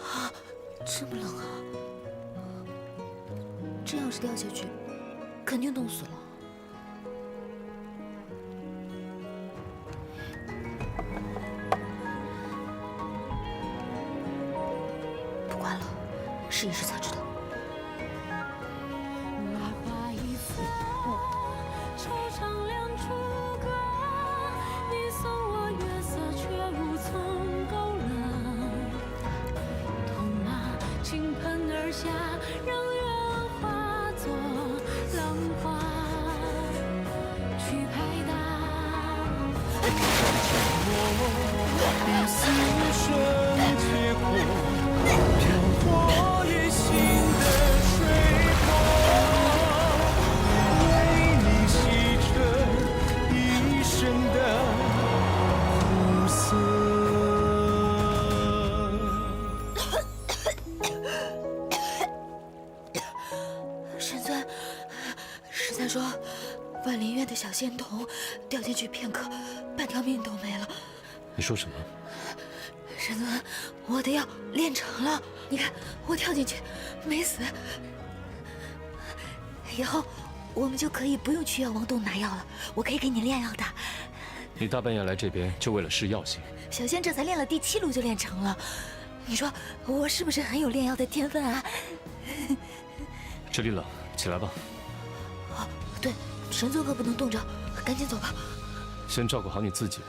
啊，这么冷啊！这要是掉下去，肯定冻死了。不管了，试一试才知道。 下，让愿化作浪花去拍打。比似瞬结果，飘过野心的水波，为你洗成一身的苦涩。 说，万灵院的小仙童掉进去片刻，半条命都没了。你说什么？神尊，我的药炼成了，你看我跳进去没死。以后我们就可以不用去药王洞拿药了，我可以给你炼药的。你大半夜来这边就为了试药性？小仙这才练了第7路就炼成了，你说我是不是很有炼药的天分啊？这里冷，起来吧。 对，神尊可不能冻着，赶紧走吧。先照顾好你自己吧。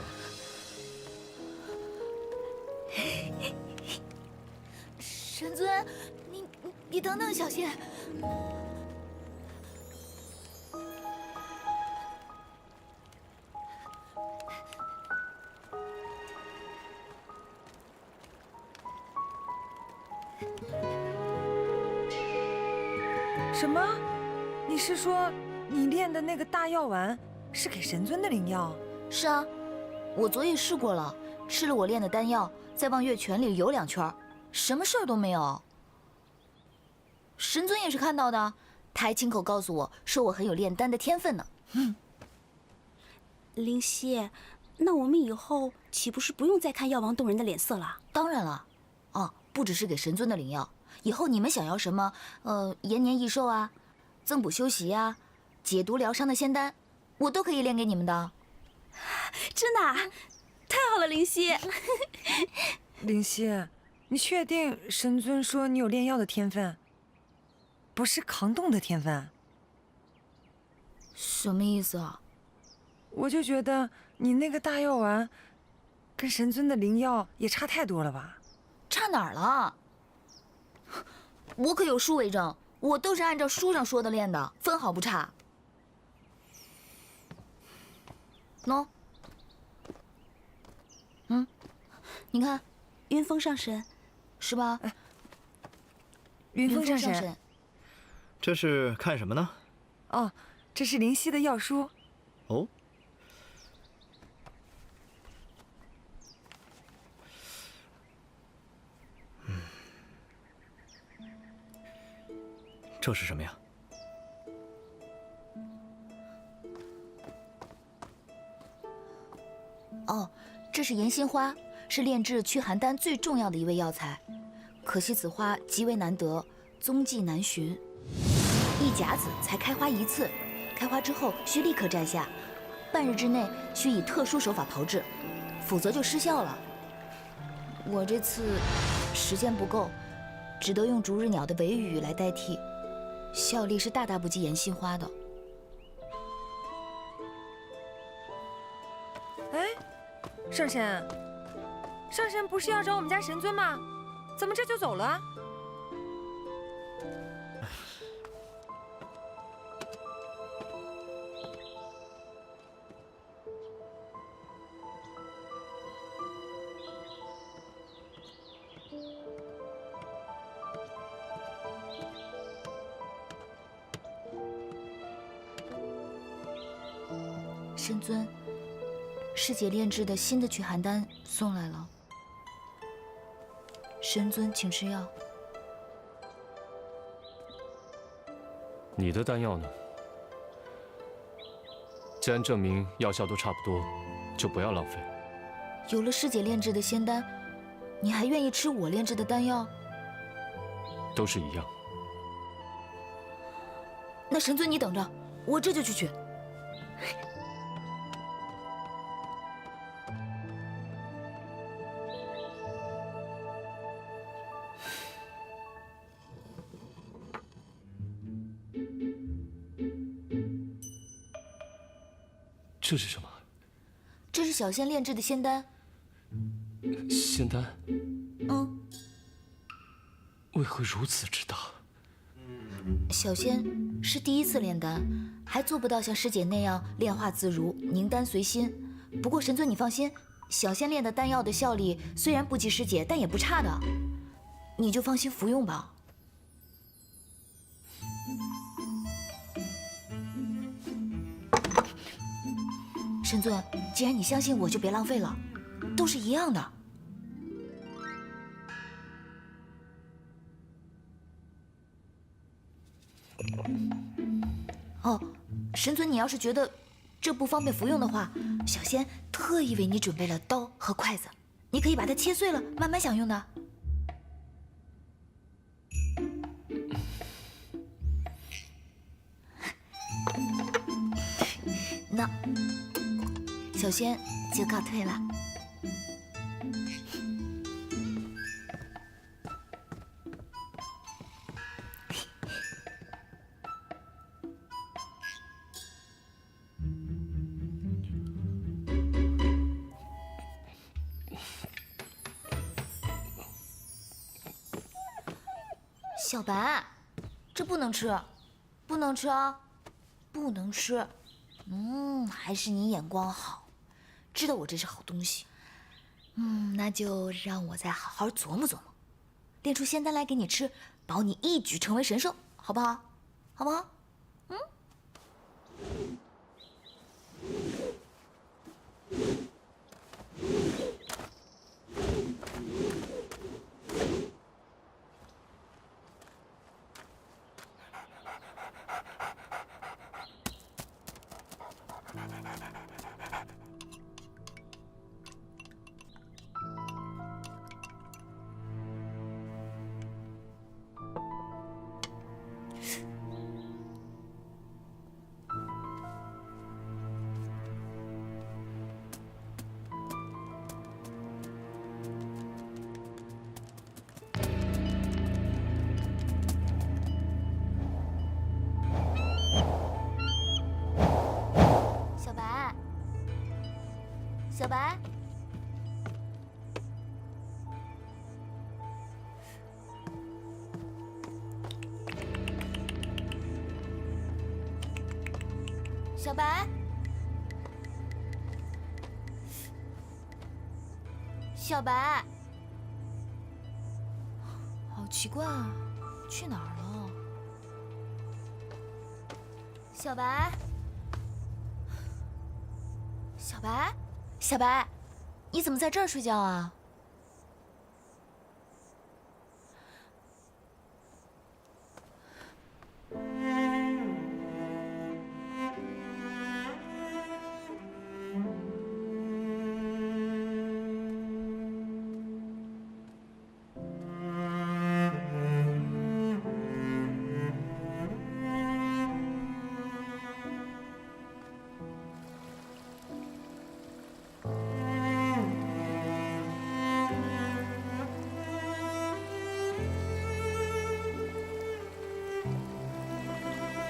神尊，你等等，小仙。什么？你是说？ 你炼的那个大药丸是给神尊的灵药？是啊，我昨夜试过了，吃了我炼的丹药，再往月泉里游2圈，什么事儿都没有。神尊也是看到的，他还亲口告诉我说我很有炼丹的天分呢。灵犀，那我们以后岂不是不用再看药王洞人的脸色了？当然了，啊，不只是给神尊的灵药，以后你们想要什么，延年益寿啊，增补修习啊。 解毒疗伤的仙丹，我都可以炼给你们的。真的、啊，太好了，灵犀。灵犀，你确定神尊说你有炼药的天分，不是扛冻的天分？什么意思啊？我就觉得你那个大药丸，跟神尊的灵药也差太多了吧？差哪儿了？我可有书为证，我都是按照书上说的炼的，分毫不差。 喏，你看，云峰上神，是吧？云峰上神，这是看什么呢？哦，这是灵犀的药书。哦，这是什么呀？ 哦，这是岩心花，是炼制驱寒丹最重要的一味药材。可惜此花极为难得，踪迹难寻。1甲子才开花1次，开花之后需立刻摘下，半日之内需以特殊手法炮制，否则就失效了。我这次时间不够，只得用逐日鸟的尾羽来代替，效力是大大不及岩心花的。哎。 上神，上神不是要找我们家神尊吗？怎么这就走了？神尊。 师姐炼制的新的驱寒丹送来了，神尊请吃药。你的丹药呢？既然证明药效都差不多，就不要浪费。有了师姐炼制的仙丹，你还愿意吃我炼制的丹药？都是一样。那神尊，你等着，我这就去取。这是什么？这是小仙炼制的仙丹。仙丹？嗯，为何如此之大？小仙是第一次炼丹，还做不到像师姐那样炼化自如、凝丹随心。不过神尊，你放心，小仙炼的丹药的效力虽然不及师姐，但也不差的，你就放心服用吧。神尊，既然你相信我，就别浪费了，都是一样的。哦，神尊，你要是觉得这不方便服用的话，小仙特意为你准备了刀和筷子，你可以把它切碎了，慢慢享用的。那小仙就告退了。小白，这不能吃，不能吃啊，不能吃。还是你眼光好，知道我这是好东西。那就让我再好好琢磨琢磨，炼出仙丹来给你吃，保你一举成为神圣，好不好？好不好？小白，小白，小白，小白，好奇怪啊，去哪儿了？小白。小白，小白，你怎么在这儿睡觉啊？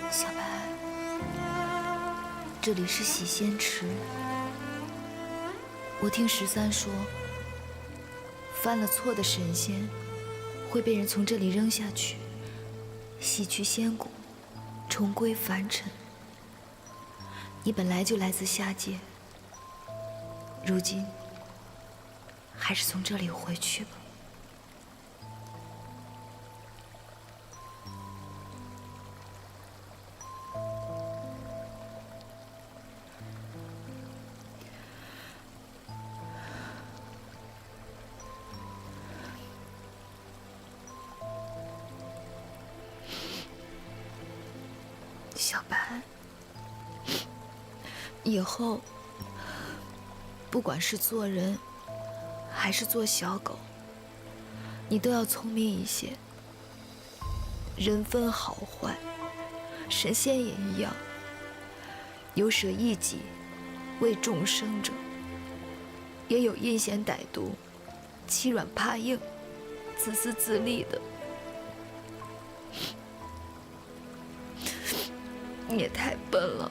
小白，这里是洗仙池。我听13说，犯了错的神仙会被人从这里扔下去，洗去仙骨，重归凡尘。你本来就来自下界，如今还是从这里回去吧。小白，以后不管是做人，还是做小狗，你都要聪明一些。人分好坏，神仙也一样，有舍异己为众生者，也有阴险歹毒、欺软怕硬、自私自利的。你也太笨了，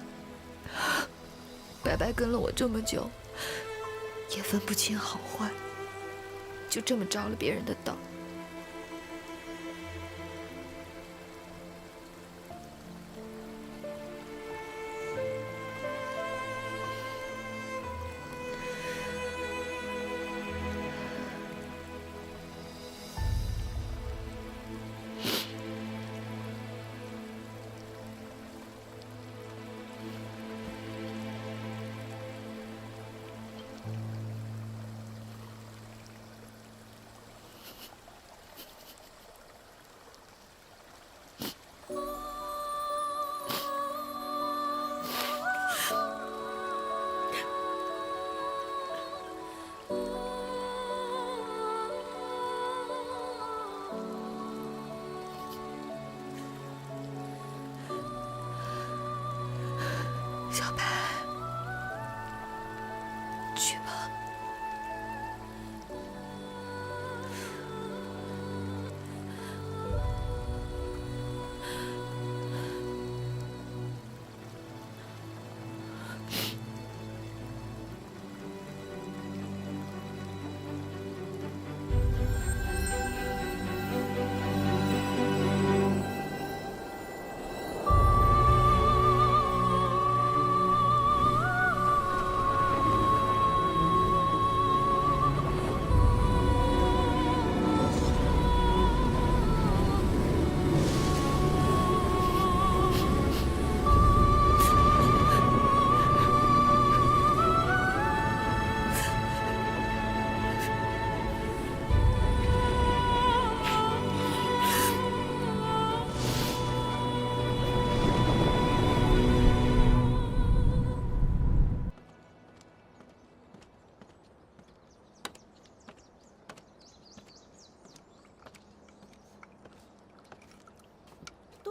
白白跟了我这么久，也分不清好坏，就这么着了别人的道。小白，去吧。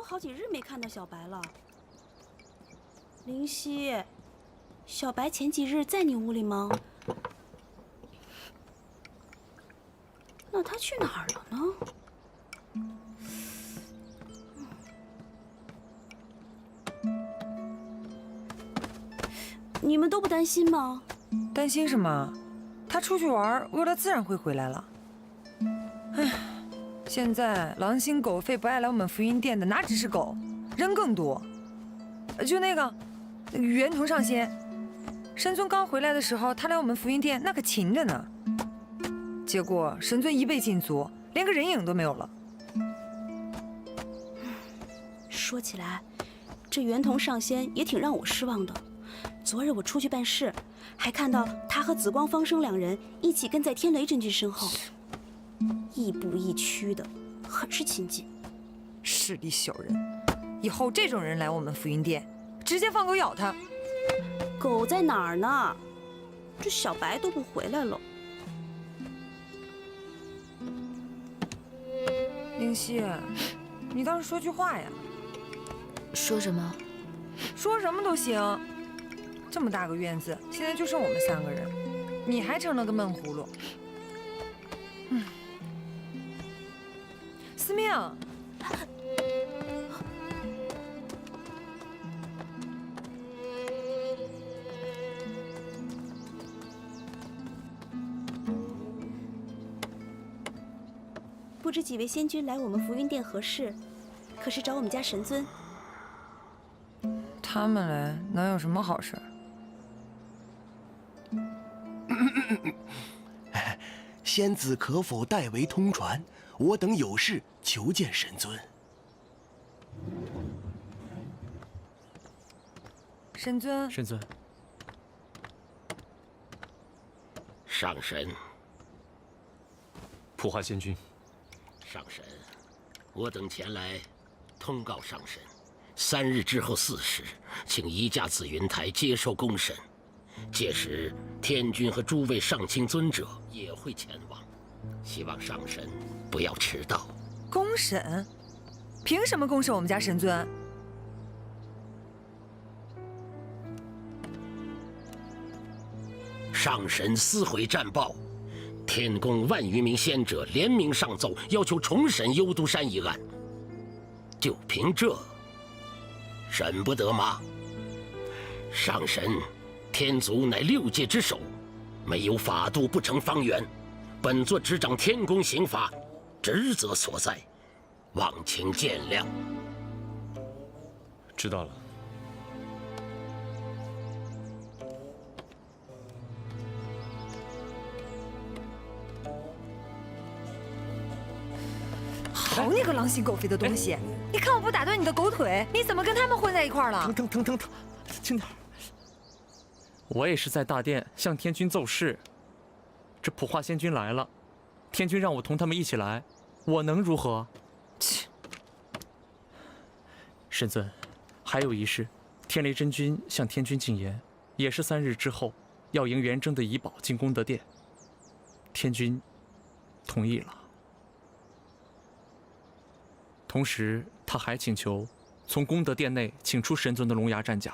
好几日没看到小白了。灵犀，小白前几日在你屋里吗？那他去哪儿了呢？你们都不担心吗？担心什么？他出去玩，饿了自然会回来了。唉。 现在狼心狗肺不爱来我们福音殿的哪只是狗，人更多。就那个袁同上仙，神尊刚回来的时候，他来我们福音殿那可勤着呢。结果神尊一被禁足，连个人影都没有了。说起来，这袁同上仙也挺让我失望的。昨日我出去办事，还看到他和紫光方生两人一起跟在天雷真君身后。 亦步亦趋的，很是亲近。势利小人，以后这种人来我们福音殿，直接放狗咬他。狗在哪儿呢？这小白都不回来了。灵犀，你倒是说句话呀！说什么？说什么都行。这么大个院子，现在就剩我们3个人，你还成了个闷葫芦。司命，不知几位仙君来我们福云殿何事？可是找我们家神尊？他们来能有什么好事？仙子可否代为通传？我等有事求见神尊。神尊，神尊，上神，普华仙君，上神，我等前来通告上神，3日之后4时，请移驾紫云台接受公审。届时，天君和诸位上清尊者也会前往。希望上神不要迟到。公审？凭什么公审我们家神尊？上神撕毁战报，天宫万余名仙者联名上奏，要求重审幽都山一案。就凭这，审不得吗？上神，天族乃6界之首，没有法度不成方圆。本座执掌天宫刑法，职责所在，望请见谅。知道了。好你个狼心狗肺的东西！你看我不打断你的狗腿，你怎么跟他们混在一块儿了？疼，轻点。我也是在大殿向天君奏事。这普化仙君来了，天君让我同他们一起来，我能如何？切！神尊，还有一事，天雷真君向天君进言，也是3日之后要迎元征的遗宝进功德殿。天君同意了。同时，他还请求从功德殿内请出神尊的龙牙战甲。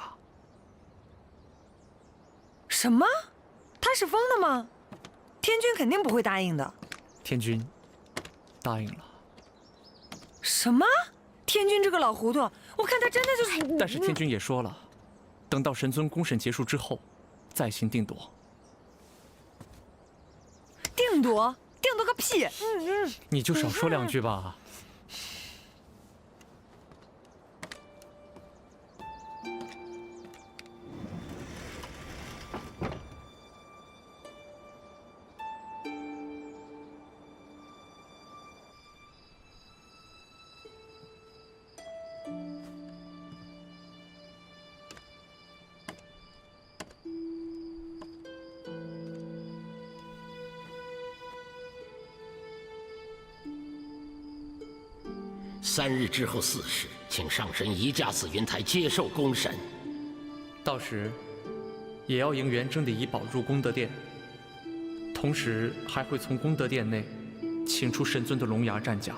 什么？他是疯的吗？天君肯定不会答应的。天君答应了。什么？天君这个老糊涂，我看他真的就是……但是天君也说了，等到神尊公审结束之后，再行定夺。定夺？定夺个屁！你就少说2句吧。3日之后4时，请上神移驾紫云台接受公审。到时，也要迎元征的遗宝入功德殿，同时还会从功德殿内请出神尊的龙牙战甲。